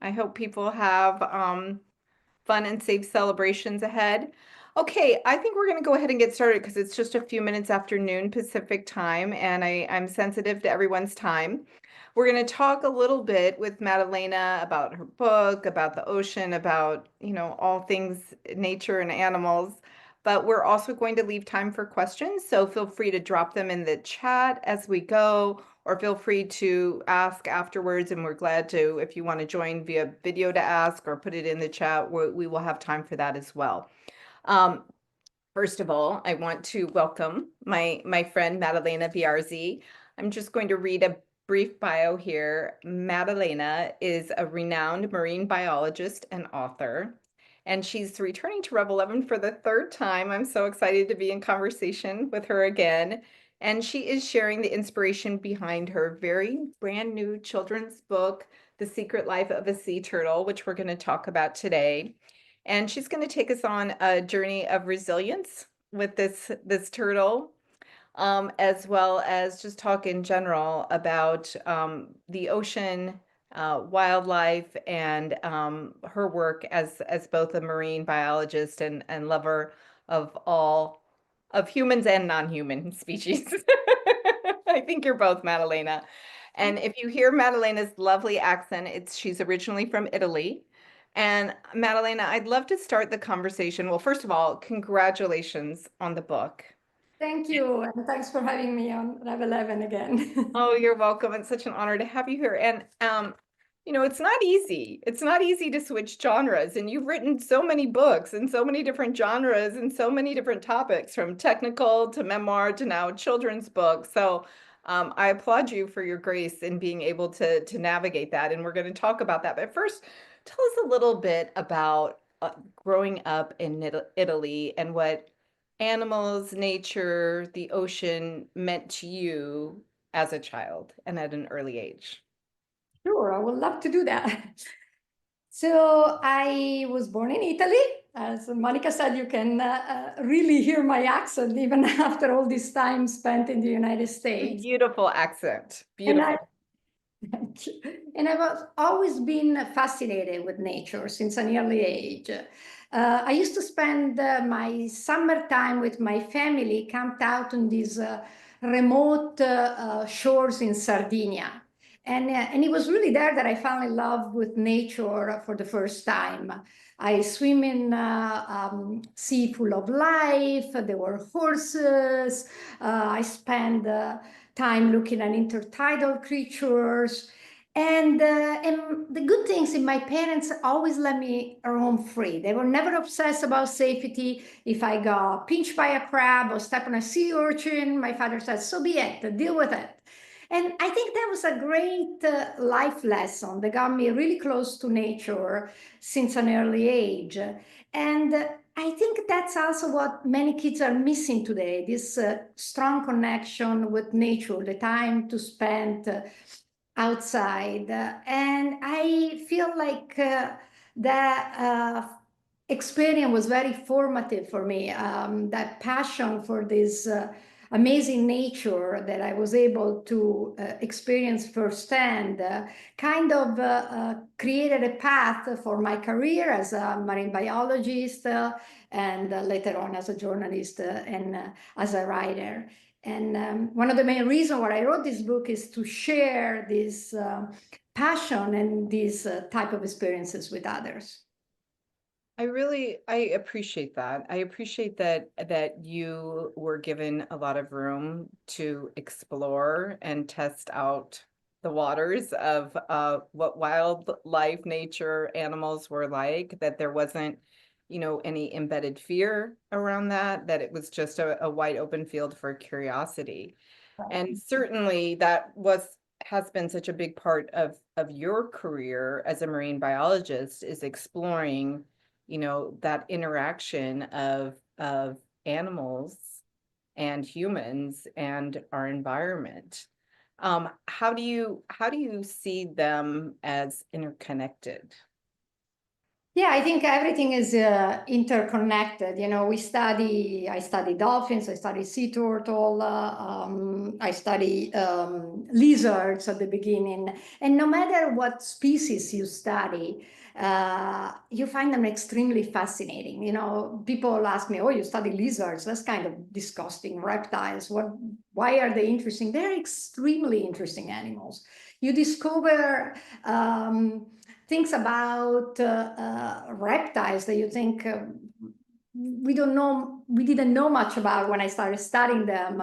I hope people have fun and safe celebrations ahead. Okay, I think we're going to go ahead and get started because it's just a few minutes after noon Pacific time, and I'm sensitive to everyone's time. We're going to talk a little bit with Maddalena about her book, about the ocean, about, all things nature and animals. But we're also going to leave time for questions, so feel free to drop them in the chat as we go, or feel free to ask afterwards. And we're glad to, if you want to join via video to ask or put it in the chat, we will have time for that as well. Um, First of all, I want to welcome my friend Maddalena Bearzi. I'm just going to read a brief bio here. Maddalena is a renowned marine biologist and author, and she's returning to Rev 11 for the third time. I'm so excited to be in conversation with her again. And she is sharing the inspiration behind her very brand new children's book, The Secret Life of a Sea Turtle, which we're going to talk about today. And she's going to take us on a journey of resilience with this turtle, as well as just talk in general about the ocean, wildlife, and her work as both a marine biologist and lover of all of humans and non-human species. I think you're both, Maddalena. And if you hear Maddalena's lovely accent, she's originally from Italy. And Maddalena, I'd love to start the conversation. Well, first of all, congratulations on the book. Thank you, and thanks for having me on Rev 11 again. Oh, you're welcome. It's such an honor to have you here. And it's not easy. It's not easy to switch genres. And you've written so many books and so many different genres and so many different topics, from technical to memoir to now children's books. So I applaud you for your grace in being able to navigate that. And we're going to talk about that. But first, tell us a little bit about growing up in Italy and what animals, nature, the ocean meant to you as a child and at an early age. Sure, I would love to do that. So I was born in Italy. As Monica said, you can really hear my accent even after all this time spent in the United States. Beautiful accent. And I Beautiful. and I've always been fascinated with nature since an early age. I used to spend my summertime with my family camped out on these remote shores in Sardinia. And it was really there that I fell in love with nature for the first time. I swim in sea full of life. There were horses. I spent time looking at intertidal creatures. And the good things is my parents always let me roam free. They were never obsessed about safety. If I got pinched by a crab or step on a sea urchin, my father said, so be it, deal with it. And I think that was a great life lesson that got me really close to nature since an early age. And I think that's also what many kids are missing today, this strong connection with nature, the time to spend outside. And I feel like that experience was very formative for me. That passion for this amazing nature that I was able to experience firsthand kind of created a path for my career as a marine biologist and later on as a journalist and as a writer. And one of the main reasons why I wrote this book is to share this passion and these type of experiences with others. I appreciate that. I appreciate that you were given a lot of room to explore and test out the waters of what wildlife, nature, animals were like, that there wasn't, any embedded fear around that it was just a wide open field for curiosity. And certainly that has been such a big part of your career as a marine biologist, is exploring, that interaction of animals and humans and our environment. How do you see them as interconnected? Yeah, I think everything is interconnected. You know, I study dolphins, I study sea turtle, I study lizards at the beginning. And no matter what species you study, you find them extremely fascinating. You know, people ask me, oh, you study lizards? That's kind of disgusting. Reptiles, why are they interesting? They're extremely interesting animals. You discover things about reptiles that you think we didn't know much about when I started studying them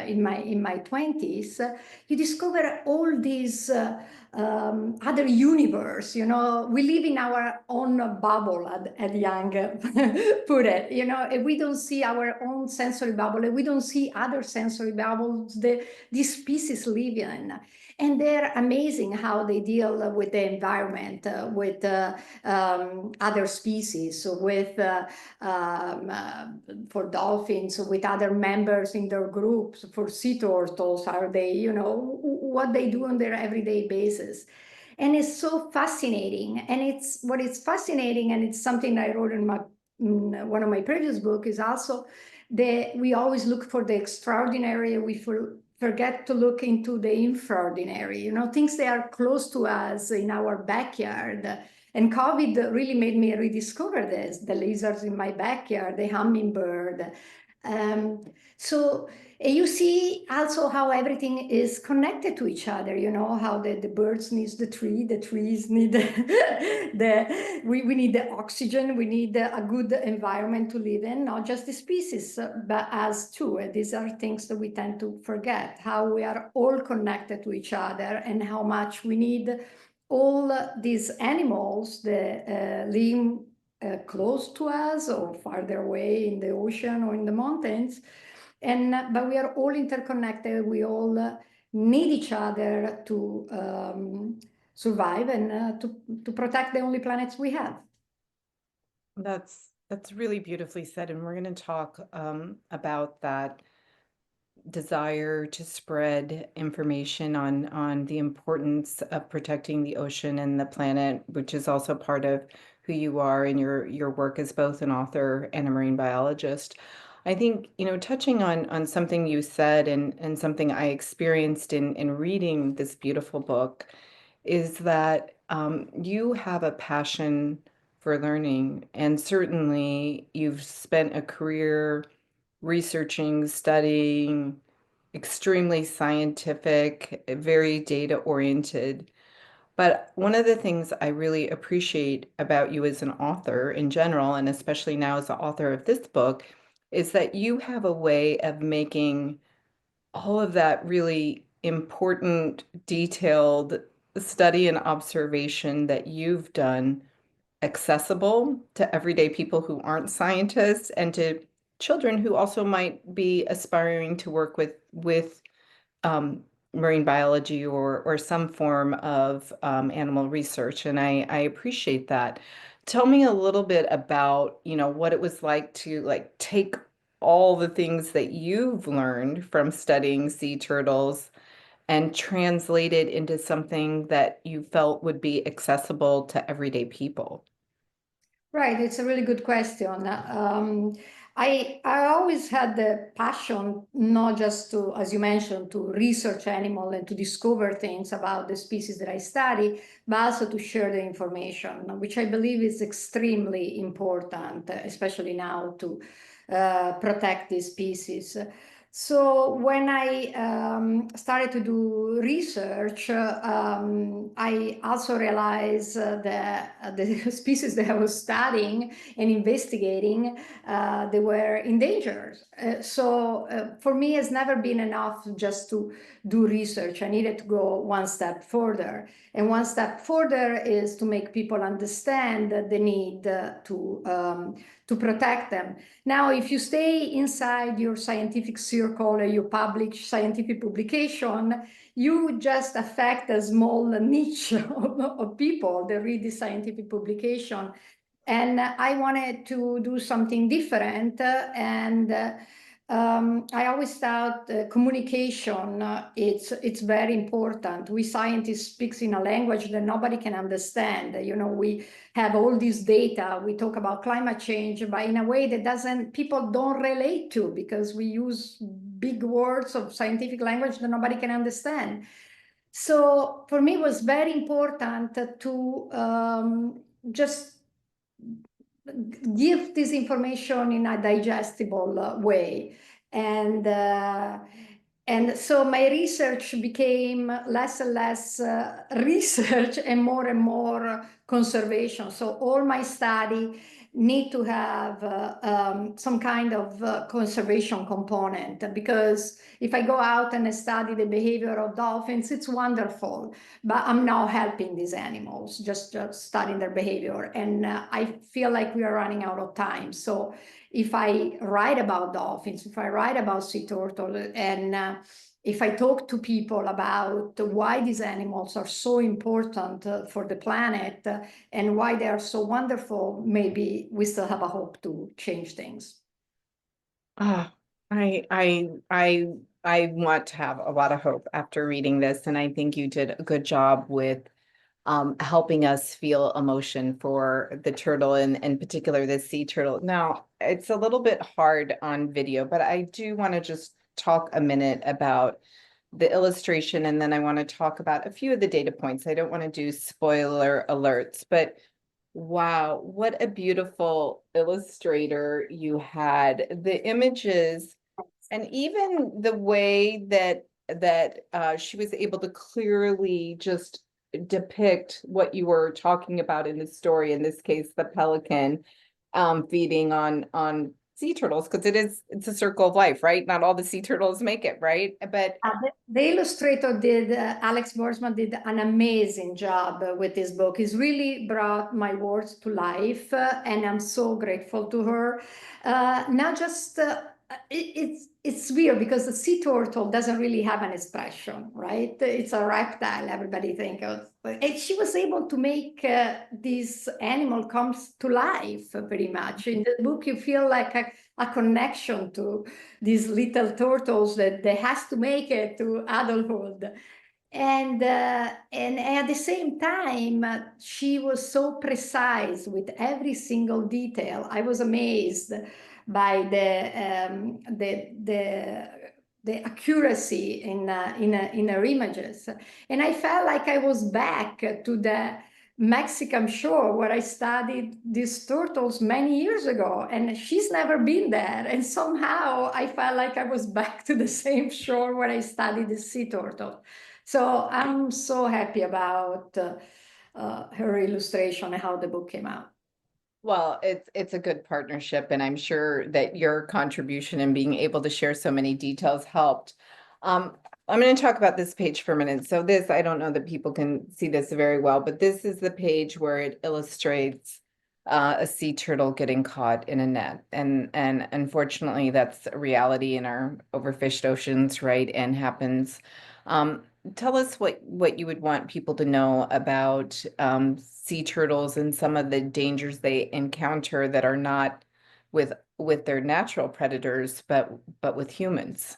in my 20s. You discover all these other universe. You know, we live in our own bubble, at Young put it. You know, and we don't see our own sensory bubble, and we don't see other sensory bubbles that these species live in. And they're amazing how they deal with the environment, with other species, with for dolphins, with other members in their groups, for sea turtles, are they, you know, what they do on their everyday basis. And it's so fascinating. And it's fascinating, and it's something I wrote in one of my previous books, is also that we always look for the extraordinary. We forget to look into the infraordinary, you know, things that are close to us in our backyard. And COVID really made me rediscover this, the lizards in my backyard, the hummingbird. Um, so you see also how everything is connected to each other, you know, how the birds need the trees need we need the oxygen, we need a good environment to live in, not just the species, but us too. And these are things that we tend to forget, how we are all connected to each other and how much we need all these animals that live close to us or farther away in the ocean or in the mountains. And but we are all interconnected. We all need each other to survive and to protect the only planets we have. That's really beautifully said, and we're going to talk about that desire to spread information on the importance of protecting the ocean and the planet, which is also part of who you are and your work as both an author and a marine biologist. I think, you know, touching on something you said and something I experienced in reading this beautiful book is that you have a passion for learning, and certainly you've spent a career researching, studying, extremely scientific, very data oriented. But one of the things I really appreciate about you as an author in general, and especially now as the author of this book, is that you have a way of making all of that really important, detailed study and observation that you've done accessible to everyday people who aren't scientists and to children who also might be aspiring to work with um, marine biology or some form of animal research. And I appreciate that. Tell me a little bit about, you know, what it was like to like take all the things that you've learned from studying sea turtles and translate it into something that you felt would be accessible to everyday people. Right, it's a really good question. I always had the passion, not just to, as you mentioned, to research animal and to discover things about the species that I study, but also to share the information, which I believe is extremely important, especially now to protect these species. So when I started to do research, I also realized that the species that I was studying and investigating, they were endangered. So for me, it's never been enough just to do research. I needed to go one step further. And one step further is to make people understand the need to protect them. Now, if you stay inside your scientific circle, you publish scientific publication, you just affect a small niche of people that read the scientific publication. And I wanted to do something different. And I always thought communication, it's very important. We scientists speaks in a language that nobody can understand. You know, we have all this data, we talk about climate change, but in a way that doesn't, people don't relate to, because we use big words of scientific language that nobody can understand. So for me, it was very important to just give this information in a digestible way. And and so my research became less and less research and more conservation. So all my study need to have some kind of conservation component, because if I go out and study the behavior of dolphins, it's wonderful, but I'm not helping these animals, just studying their behavior. And I feel like we are running out of time. So if I write about dolphins, if I write about sea turtle, and if I talk to people about why these animals are so important for the planet and why they are so wonderful, maybe we still have a hope to change things. Ah, I want to have a lot of hope after reading this, and I think you did a good job with helping us feel emotion for the turtle and in particular the sea turtle. Now, it's a little bit hard on video, but I do want to just talk a minute about the illustration, and then I want to talk about a few of the data points. I don't want to do spoiler alerts, but wow, what a beautiful illustrator you had. The images and even the way that she was able to clearly just depict what you were talking about in the story, in this case, the pelican feeding on sea turtles, because it's a circle of life, right? Not all the sea turtles make it, right? But The illustrator did, Alex Borsman did an amazing job with this book. He's really brought my words to life, and I'm so grateful to her. Not just, it's weird because the sea turtle doesn't really have an expression, right? It's a reptile, everybody think of. And she was able to make this animal comes to life pretty much. In the book, you feel like a connection to these little turtles that they has to make it to adulthood. And at the same time, she was so precise with every single detail. I was amazed by the accuracy in her images, and I felt like I was back to the Mexican shore where I studied these turtles many years ago, and she's never been there. And somehow I felt like I was back to the same shore where I studied the sea turtle. So I'm so happy about her illustration and how the book came out. well, it's a good partnership, and I'm sure that your contribution in being able to share so many details helped. I'm going to talk about this page for a minute. So this, I don't know that people can see this very well, but this is the page where it illustrates a sea turtle getting caught in a net, and unfortunately, that's a reality in our overfished oceans, right? And happens. Um, Tell us what you would want people to know about sea turtles and some of the dangers they encounter that are not with their natural predators, but with humans.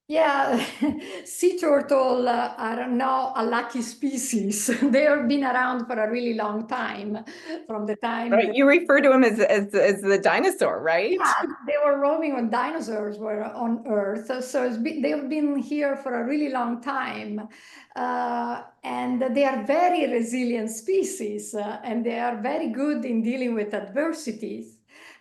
Yeah, sea turtle are now a lucky species. They have been around for a really long time, from the time Right. that, You refer to them as the dinosaur, right? yeah, they were roaming when dinosaurs were on Earth. So they've been here for a really long time. And they are very resilient species, and they are very good in dealing with adversities.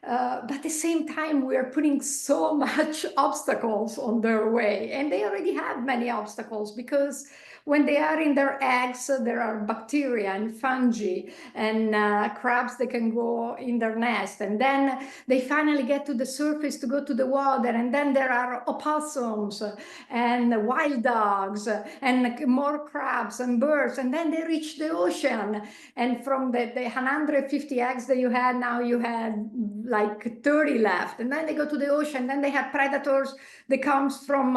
But at the same time, we are putting so much obstacles on their way, and they already have many obstacles because when they are in their eggs, there are bacteria and fungi and crabs that can go in their nest, and then they finally get to the surface to go to the water, and then there are opossums and wild dogs and more crabs and birds, and then they reach the ocean, and from the 150 eggs that you had, now you had like 30 left, and then they go to the ocean, then they have predators that comes from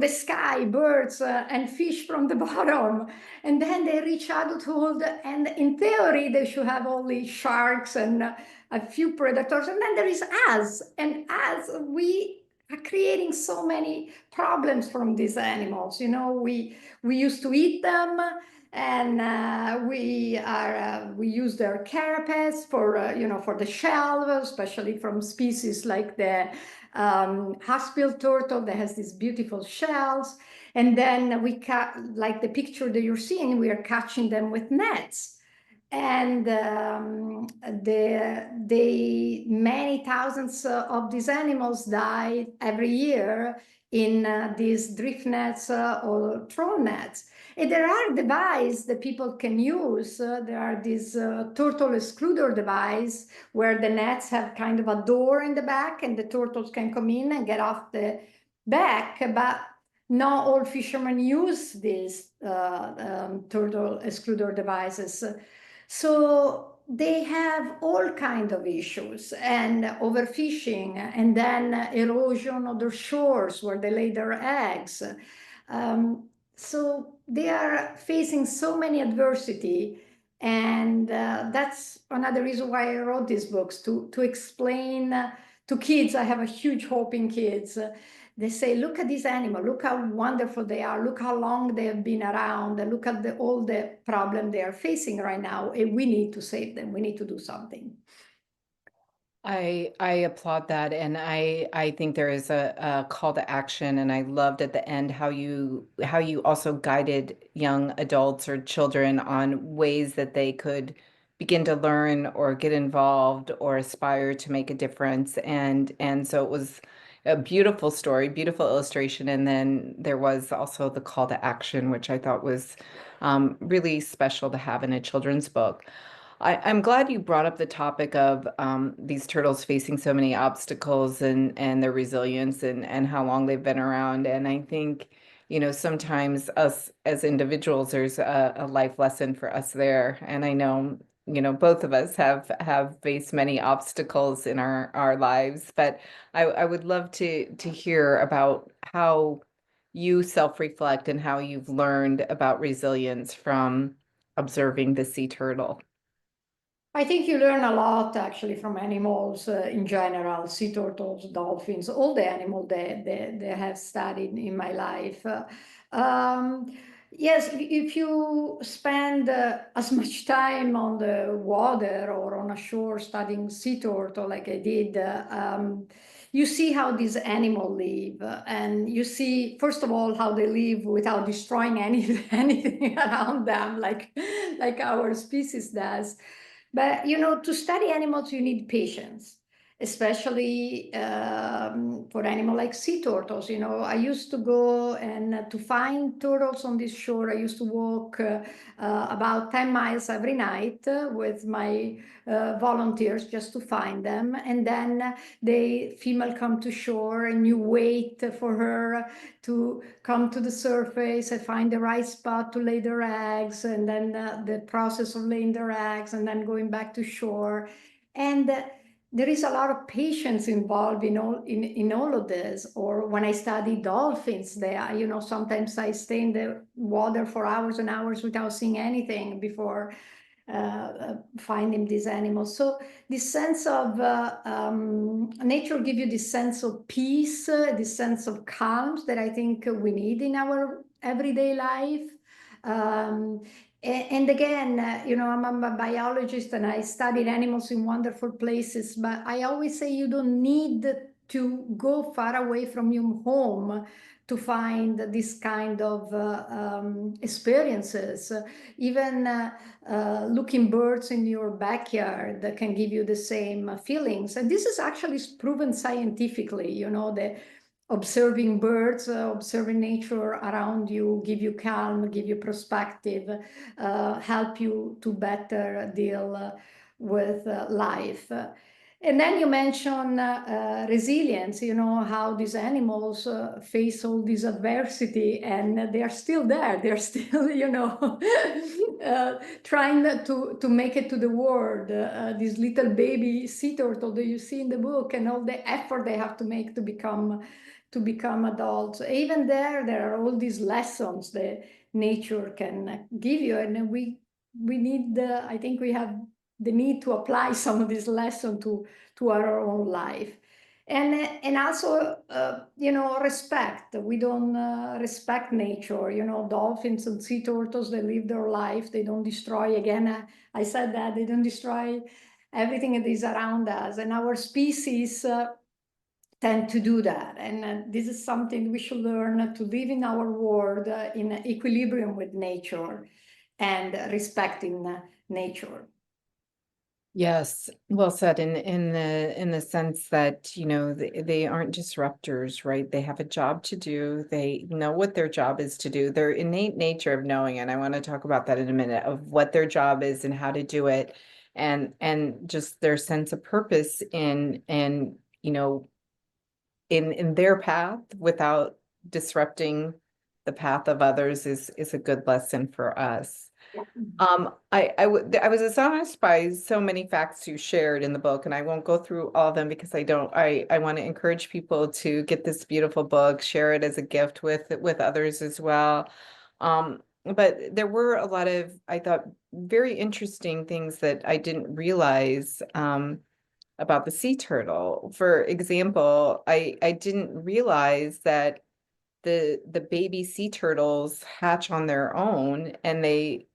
the sky, birds and fish from the bottom, and then they reach adulthood, and in theory they should have only sharks and a few predators, and then there is us, and us, we are creating so many problems from these animals. We used to eat them, and we use their carapace for for the shell, especially from species like the hospital turtle that has these beautiful shells. And then we cut, like the picture that you're seeing, we are catching them with nets. And many thousands of these animals die every year in these drift nets or troll nets. And there are devices that people can use. There are these turtle excluder device where the nets have kind of a door in the back, and the turtles can come in and get off the back. But not all fishermen use these turtle excluder devices. So they have all kinds of issues, and overfishing, and then erosion of their shores where they lay their eggs. So they are facing so many adversity, and that's another reason why I wrote these books, to explain to kids. I have a huge hope in kids. They say, look at this animal, look how wonderful they are, look how long they have been around, and look at all the problem they are facing right now, and we need to save them, we need to do something. I applaud that, and I think there is a call to action, and I loved at the end how you also guided young adults or children on ways that they could begin to learn or get involved or aspire to make a difference. And so it was a beautiful story, beautiful illustration, and then there was also the call to action, which I thought was really special to have in a children's book. I'm glad you brought up the topic of these turtles facing so many obstacles and their resilience and how long they've been around. And I think, sometimes us as individuals, there's a life lesson for us there. And I know, both of us have faced many obstacles in our lives, but I would love to hear about how you self-reflect and how you've learned about resilience from observing the sea turtle. I think you learn a lot actually from animals in general, sea turtles, dolphins, all the animals that have studied in my life. Um, yes, if you spend as much time on the water or on a shore studying sea turtle like I did, you see how these animals live, and you see, first of all, how they live without destroying anything around them, like our species does. But to study animals, you need patience, especially for animal like sea turtles. I used to go and to find turtles on this shore. I used to walk about 10 miles every night with my volunteers just to find them. And then the female come to shore, and you wait for her to come to the surface and find the right spot to lay their eggs, and then the process of laying their eggs and then going back to shore. And there is a lot of patience involved in all of this. Or when I study dolphins, sometimes I stay in the water for hours and hours without seeing anything before finding these animals. So this sense of nature give you this sense of peace, this sense of calm that I think we need in our everyday life. And again, I'm a biologist and I studied animals in wonderful places, but I always say you don't need to go far away from your home to find this kind of experiences. Even looking birds in your backyard can give you the same feelings. And this is actually proven scientifically, the observing birds, observing nature around you, give you calm, give you perspective, help you to better deal with life. And then you mention resilience, how these animals face all this adversity, and they are still there. They're still, trying to make it to the world. This little baby sea turtle that you see in the book, and all the effort they have to make to become adults. Even there are all these lessons that nature can give you, and we need, I think we have the need to apply some of this lesson to our own life. And also, respect. We don't respect nature. Dolphins and sea turtles, they live their life. They don't destroy. Again, I said that they don't destroy everything that is around us. And our species tend to do that. And this is something we should learn to live in our world in equilibrium with nature and respecting nature. Yes, well said in the sense that, they aren't disruptors, right? They have a job to do. They know what their job is to do. Their innate nature of knowing, and I want to talk about that in a minute, of what their job is and how to do it, and just their sense of purpose in their path without disrupting the path of others is a good lesson for us. I was astonished by so many facts you shared in the book, and I won't go through all of them because I want to encourage people to get this beautiful book, share it as a gift with others as well. But there were a lot of, I thought, very interesting things that I didn't realize about the sea turtle. For example, I didn't realize that the baby sea turtles hatch on their own and they,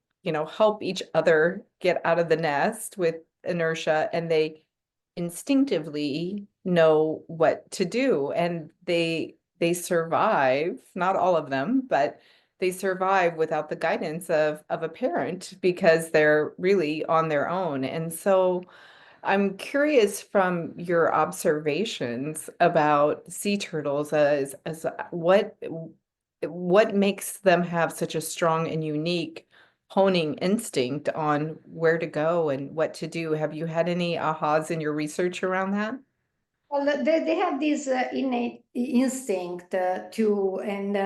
help each other get out of the nest with inertia, and they instinctively know what to do, and they survive, not all of them, but they survive without the guidance of a parent because they're really on their own. And so I'm curious from your observations about sea turtles as what makes them have such a strong and unique honing instinct on where to go and what to do. Have you had any ahas in your research around that? Well, they have this innate instinct and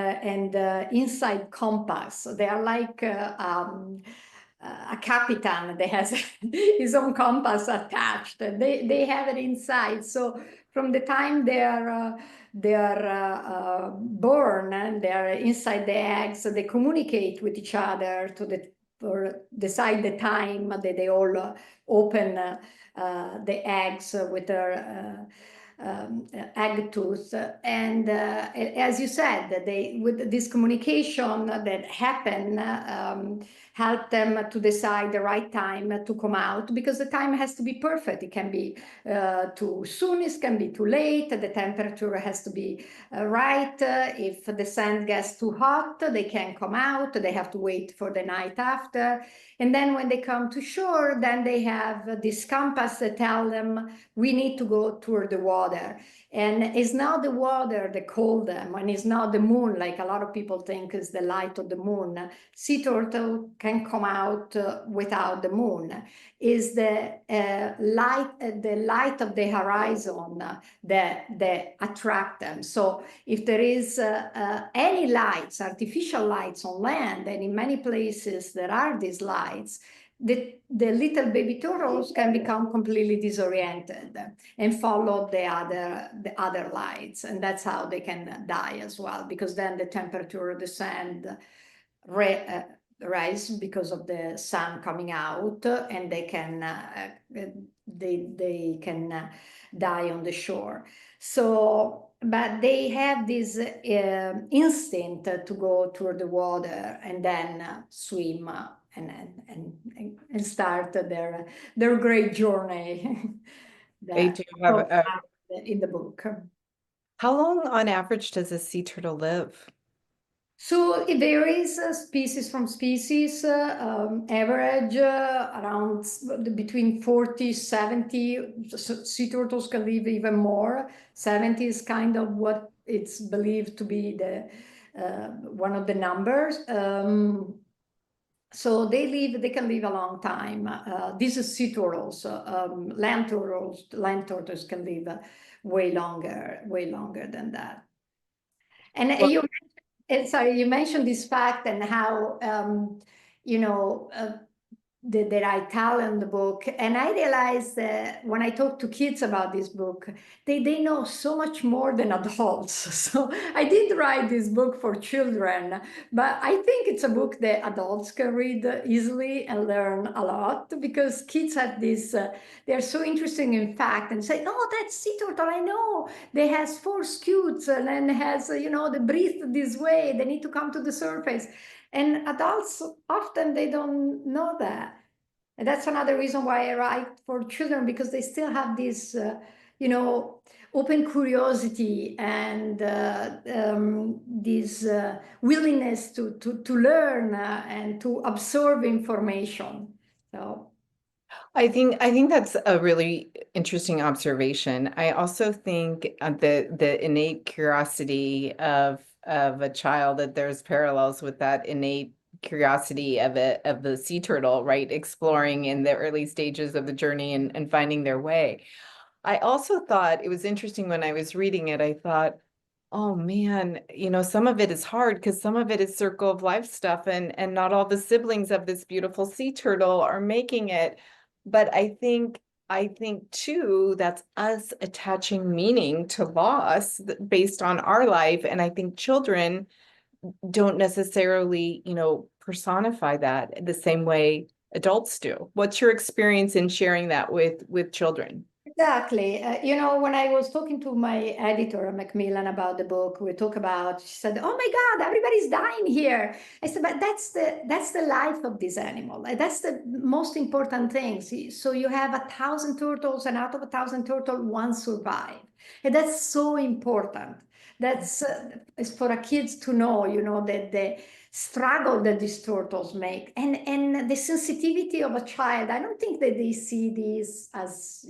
inside compass. They are like a captain that has his own compass attached. They have it inside. So from the time they're born and they're inside the eggs, so they communicate with each other or decide the time that they all open the eggs with their egg tooth. And as you said, they with this communication that happen help them to decide the right time to come out, because the time has to be perfect. It can be too soon, it can be too late. The temperature has to be right. If the sand gets too hot, they can't come out. They have to wait for the night after. And then when they come to shore, then they have this compass that tell them we need to go toward the water. And it's not the water that call them, and it's not the moon, like a lot of people think is the light of the moon. Sea turtle can come out without the moon. Is the light of the horizon that attract them. So if there is any lights, artificial lights on land, and in many places there are these lights, the little baby turtles can become completely disoriented and follow the other lights, and that's how they can die as well, because then the temperature of the sand rise because of the sun coming out, and they can die on the shore. So, but they have this instinct to go toward the water and then swim and start their great journey They that do have in the book. how long on average does a sea turtle live? So it varies species from species, average around between 40, 70. Sea turtles can live even more. 70 is kind of what it's believed to be the one of the numbers. So they can live a long time. These are sea turtles. Land turtles can live way longer than that. And Well, sorry, you mentioned this fact and how, you know, that I tell in the book. And I realized that when I talk to kids about this book, they know so much more than adults. So I did write this book for children, but I think it's a book that adults can read easily and learn a lot, because kids have this, they're so interested in fact and say, no, that's sea turtle, I know. They has four scutes and then has, they breathe this way, they need to come to the surface. And adults often they don't know that. And that's another reason why I write for children, because they still have this, you know, open curiosity and this willingness to learn and to absorb information. So I think that's a really interesting observation. I also think the innate curiosity of a child, that there's parallels with that innate curiosity of the sea turtle, right? Exploring in the early stages of the journey and finding their way. I also thought it was interesting when I was reading it, I thought, oh man, some of it is hard because some of it is circle of life stuff, and not all the siblings of this beautiful sea turtle are making it. But I think too, that's us attaching meaning to loss based on our life. And I think children don't necessarily, personify that the same way adults do. What's your experience in sharing that with children? exactly. When I was talking to my editor, Macmillan, about the book, we talk about, she said, "Oh my God, everybody's dying here." I said, "But that's the life of this animal. That's the most important thing. See, so you have 1,000 turtles, and out of 1,000 turtles, one survived. And that's so important. That's is for a kids to know, that the struggle that these turtles make, and the sensitivity of a child. I don't think that they see this as,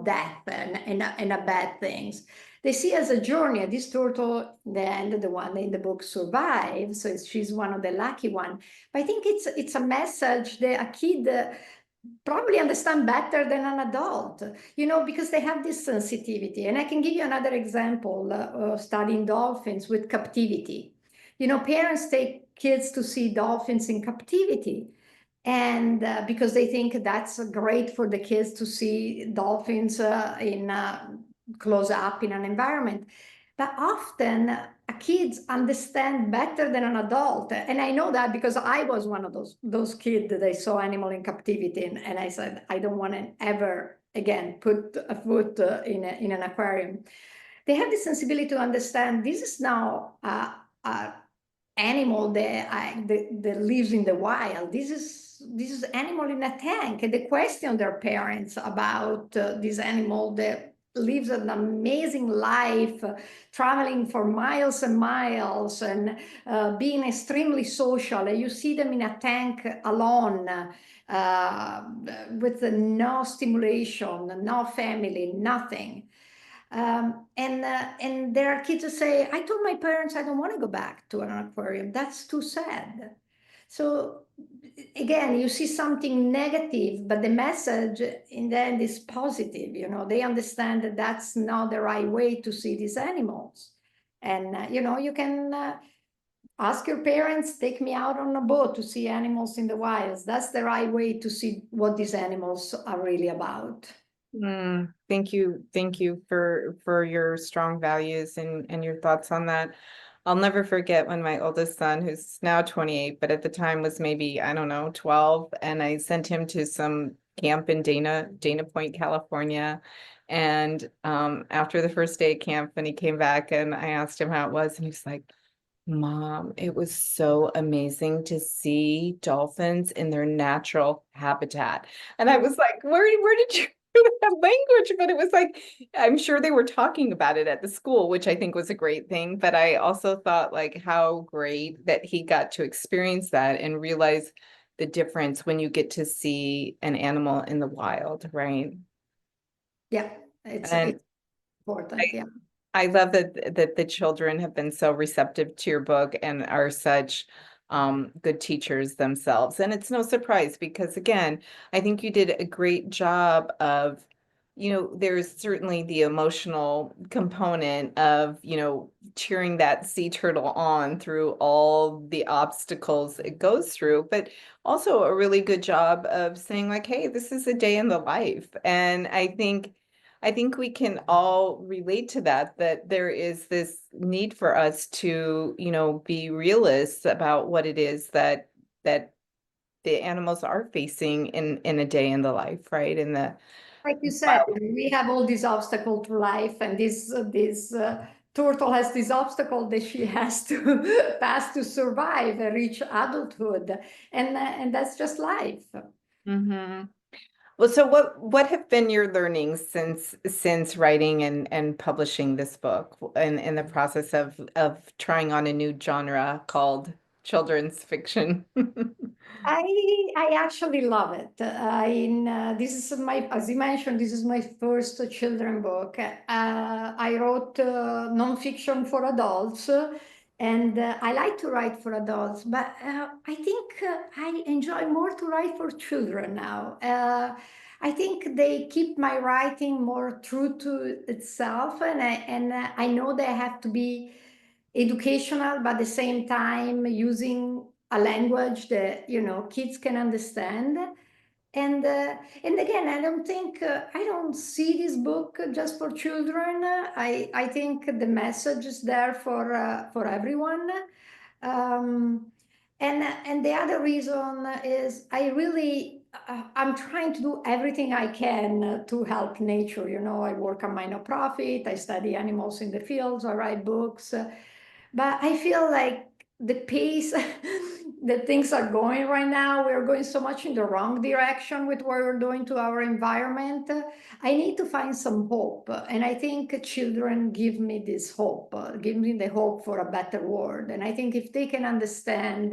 death and a bad things. They see as a journey. This turtle, the one in the book, survives, so she's one of the lucky one. But I think it's a message that a kid probably understand better than an adult, because they have this sensitivity. And I can give you another example of studying dolphins with captivity. Parents take kids to see dolphins in captivity, and because they think that's great for the kids to see dolphins in close up in an environment. But often kids understand better than an adult, and I know that because I was one of those kids that I saw animal in captivity, and I said I don't want to ever again put a foot in an aquarium. They have the sensibility to understand this is now a animal that lives in the wild. This is animal in a tank, and they question their parents about this animal that lives an amazing life, traveling for miles and miles, and being extremely social. And you see them in a tank alone, with no stimulation, no family, nothing. And there are kids who say, I told my parents I don't want to go back to an aquarium. That's too sad. So again, you see something negative, but the message in the end is positive. They understand that that's not the right way to see these animals. And you can ask your parents, take me out on a boat to see animals in the wilds. That's the right way to see what these animals are really about. Thank you. Thank you for your strong values and your thoughts on that. I'll never forget when my oldest son, who's now 28, but at the time was maybe, I don't know, 12, and I sent him to some camp in Dana Point, California. And after the first day at camp, when he came back and I asked him how it was, and he's like, Mom, it was so amazing to see dolphins in their natural habitat. And I was like, where did you learn that language? But it was like, I'm sure they were talking about it at the school, which I think was a great thing. But I also thought like how great that he got to experience that and realize the difference when you get to see an animal in the wild, right? Yeah, it's And I, important. Yeah. I love that the children have been so receptive to your book and are such good teachers themselves. And it's no surprise because again, I think you did a great job of there's certainly the emotional component of, cheering that sea turtle on through all the obstacles it goes through, but also a really good job of saying like, hey, this is a day in the life. And I think we can all relate to that there is this need for us to, be realists about what it is that the animals are facing in a day in the life, right? In the Like you said, we have all these obstacles to life, and this turtle has this obstacle that she has to pass to survive and reach adulthood, and that's just life. Mhm. Well, so what have been your learnings since writing and publishing this book and in the process of trying on a new genre called children's fiction? I actually love it. This is my, as you mentioned, this is my first children book. I wrote nonfiction for adults, and I like to write for adults, but I think I enjoy more to write for children now. I think they keep my writing more true to itself, and I know they have to be educational, but at the same time using a language that kids can understand. And again, I don't see this book just for children. I think the message is there for everyone. um, and the other reason is I'm trying to do everything I can to help nature. I work on my nonprofit, I study animals in the fields, I write books, but I feel like the pace that things are going right now, we're going so much in the wrong direction with what we're doing to our environment. I need to find some hope. And I think children give me this hope, give me the hope for a better world. And I think if they can understand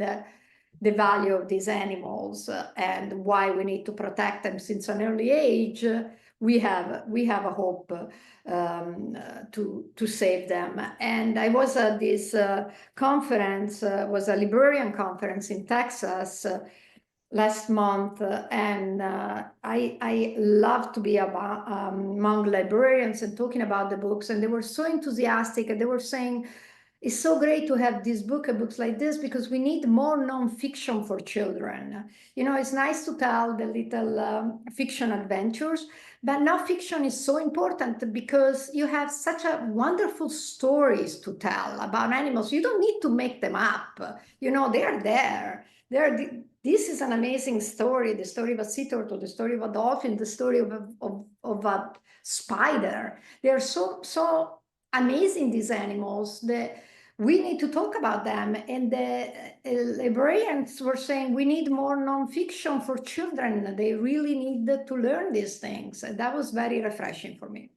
the value of these animals and why we need to protect them since an early age, we have a hope to save them. And I was at this conference, was a librarian conference in Texas last month, and I love to be among librarians and talking about the books, and they were so enthusiastic, and they were saying, it's so great to have these books like this because we need more nonfiction for children. It's nice to tell the little fiction adventures, but nonfiction is so important because you have such a wonderful stories to tell about animals. You don't need to make them up. They're there. This is an amazing story, the story of a sea turtle, the story of a dolphin, the story of a spider. They're so amazing, these animals, that we need to talk about them. And the librarians were saying we need more nonfiction for children. They really need to learn these things. And that was very refreshing for me.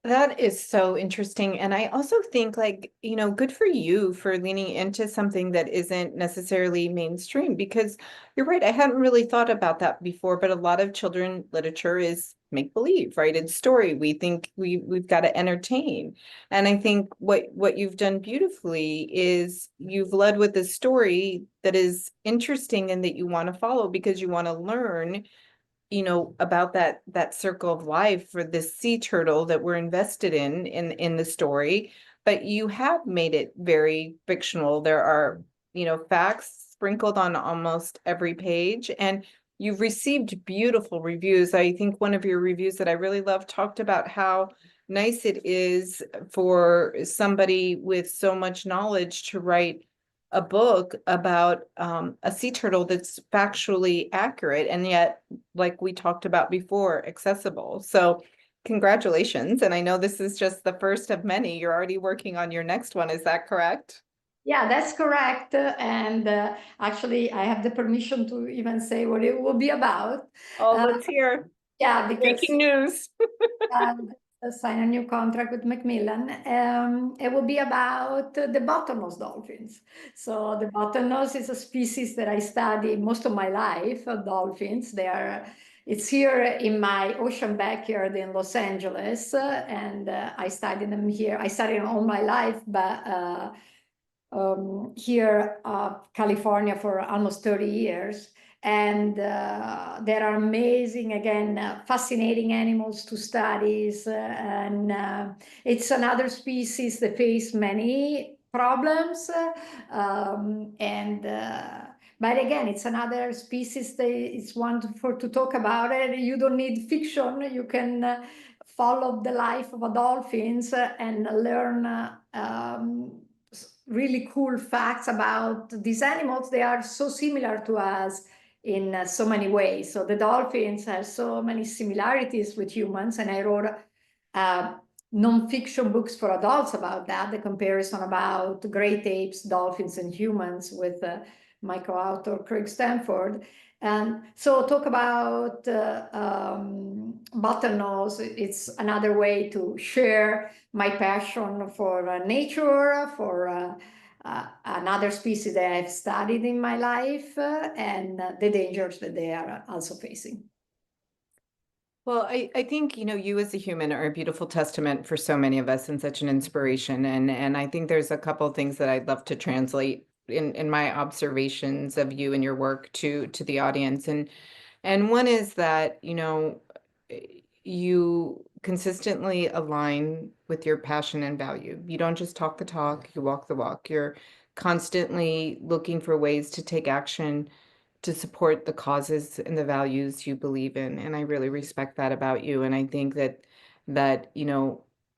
That is so interesting. And I also think like, good for you for leaning into something that isn't necessarily mainstream because you're right. I hadn't really thought about that before, but a lot of children literature is make believe, right? It's story. We think we've got to entertain. And I think what you've done beautifully is you've led with a story that is interesting and that you want to follow because you want to learn about that circle of life for this sea turtle that we're invested in the story, but you have made it very fictional. There are, facts sprinkled on almost every page, and you've received beautiful reviews. I think one of your reviews that I really loved talked about how nice it is for somebody with so much knowledge to write a book about a sea turtle that's factually accurate and yet, like we talked about before, accessible. So congratulations. And I know this is just the first of many. You're already working on your next one. Is that correct? Yeah, that's correct. And actually, I have the permission to even say what it will be about. Oh, Uh, let's hear. yeah, because Breaking news. and sign a new contract with Macmillan. It will be about the bottlenose dolphins. So the bottlenose is a species that I study most of my life, dolphins. It's here in my ocean backyard in Los Angeles, and I study them here. I study them all my life, but here, California for almost 30 years. And there are amazing, again, fascinating animals to studies. And it's another species that face many problems. But again, it's another species that it's wonderful to talk about it. You don't need fiction. You can follow the life of dolphins and learn really cool facts about these animals. They are so similar to us in so many ways. So the dolphins have so many similarities with humans, and I wrote non-fiction books for adults about that, the comparison about great apes, dolphins, and humans with my co-author Craig Stanford. And so talk about bottlenose. It's another way to share my passion for nature, for another species that I've studied in my life, and the dangers that they are also facing. Well, I think, you as a human are a beautiful testament for so many of us and such an inspiration. And I think there's a couple of things that I'd love to translate in my observations of you and your work to the audience. And one is that, you consistently align with your passion and value. You don't just talk the talk, you walk the walk. You're constantly looking for ways to take action to support the causes and the values you believe in. And I really respect that about you. And I think that,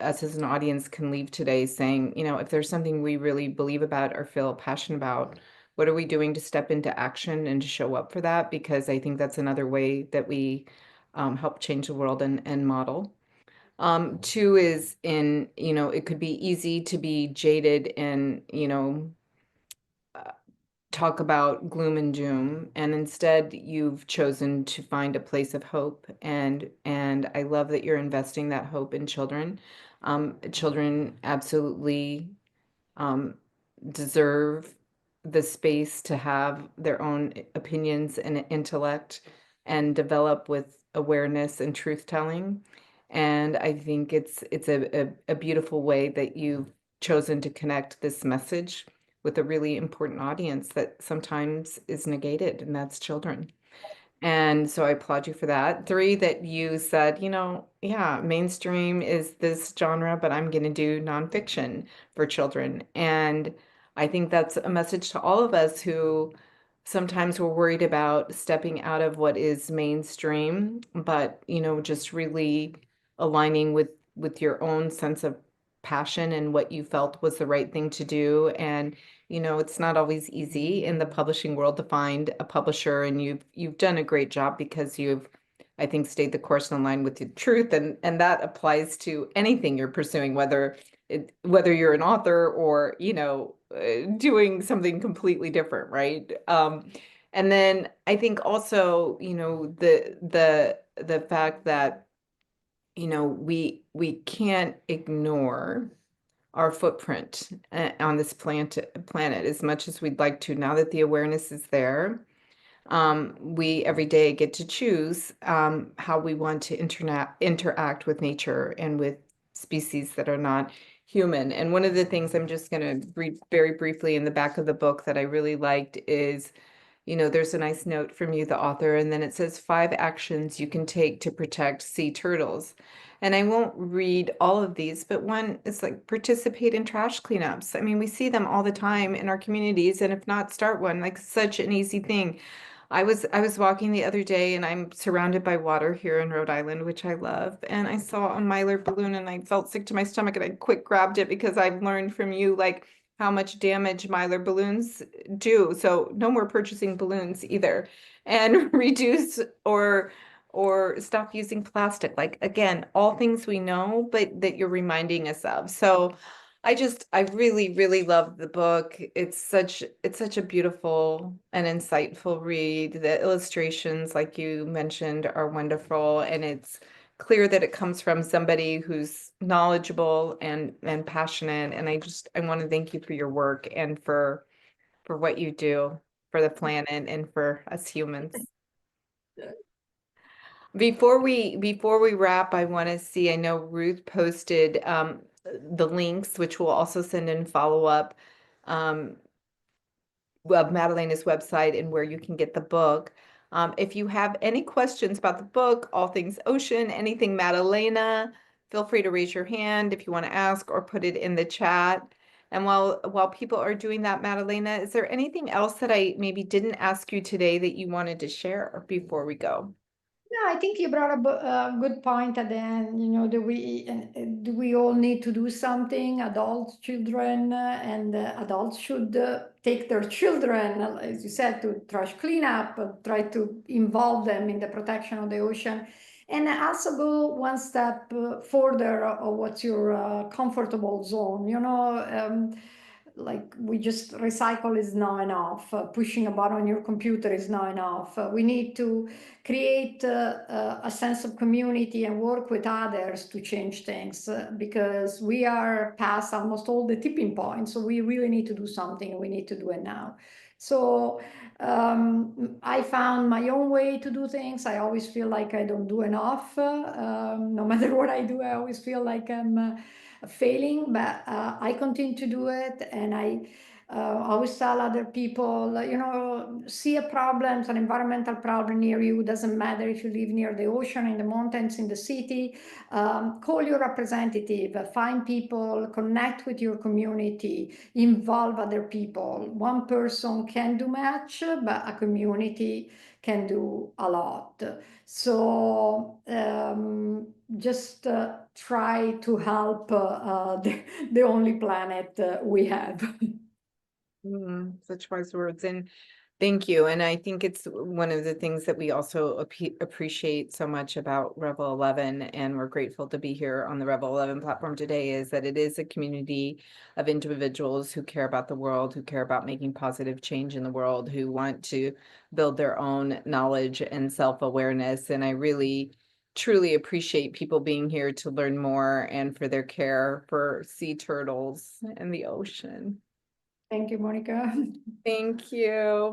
us as an audience can leave today saying, if there's something we really believe about or feel passionate about, what are we doing to step into action and to show up for that? Because I think that's another way that we help change the world and model. Two is it could be easy to be jaded and, talk about gloom and doom, and instead you've chosen to find a place of hope. And I love that you're investing that hope in children. Children absolutely um, deserve the space to have their own opinions and intellect and develop with awareness and truth telling. And I think it's a beautiful way that you've chosen to connect this message with a really important audience that sometimes is negated, and that's children. And so I applaud you for that. Three, that you said, yeah, mainstream is this genre, but I'm going to do nonfiction for children. And I think that's a message to all of us who sometimes we're worried about stepping out of what is mainstream, but, just really aligning with your own sense of passion and what you felt was the right thing to do. And it's not always easy in the publishing world to find a publisher, and you've done a great job because you've, I think, stayed the course in line with the truth, and that applies to anything you're pursuing, whether you're an author or doing something completely different, right? And then I think also the fact that we can't ignore our footprint on this planet as much as we'd like to. Now that the awareness is there, we every day get to choose how we want to interact with nature and with species that are not human. And one of the things I'm just going to read very briefly in the back of the book that I really liked is, there's a nice note from you, the author, and then it says 5 actions you can take to protect sea turtles. And I won't read all of these, but one is like participate in trash cleanups. I mean, we see them all the time in our communities, and if not, start one, like such an easy thing. I was walking the other day, and I'm surrounded by water here in Rhode Island, which I love. And I saw a Mylar balloon, and I felt sick to my stomach, and I quick grabbed it because I've learned from you like how much damage Mylar balloons do. So no more purchasing balloons either, and reduce or stop using plastic. Like again, all things we know, but that you're reminding us of. So I really, really love the book. It's such a beautiful and insightful read. The illustrations, like you mentioned, are wonderful, and it's clear that it comes from somebody who's knowledgeable and passionate. And I want to thank you for your work and for what you do for the planet and for us humans. Before we wrap, I want to see, I know Ruth posted the links, which we'll also send in follow-up of Maddalena's website and where you can get the book. If you have any questions about the book, all things ocean, anything Maddalena, feel free to raise your hand if you want to ask or put it in the chat. And while people are doing that, Maddalena, is there anything else that I maybe didn't ask you today that you wanted to share before we go? No, I think you brought up a good point at the end. Do we all need to do something? Adults, children, and adults should take their children, as you said, to trash cleanup, try to involve them in the protection of the ocean, and also go one step further of what's your comfortable zone. Like we just recycle is not enough. Pushing a button on your computer is not enough. We need to create a sense of community and work with others to change things because we are past almost all the tipping points. So we really need to do something and we need to do it now. So I found my own way to do things. I always feel like I don't do enough. No matter what I do, I always feel like I'm failing, but I continue to do it. And I always tell other people, see a problem, it's an environmental problem near you. Doesn't matter if you live near the ocean, in the mountains, in the city. Call your representative, find people, connect with your community, involve other people. One person can do much, but a community can do a lot. So just try to help the only planet we have. Such wise words. And thank you. And I think it's one of the things that we also appreciate so much about Revel 11, and we're grateful to be here on the Revel 11 platform today, is that it is a community of individuals who care about the world, who care about making positive change in the world, who want to build their own knowledge and self-awareness. And I really, truly appreciate people being here to learn more and for their care for sea turtles and the ocean. Thank you, Monica. Thank you.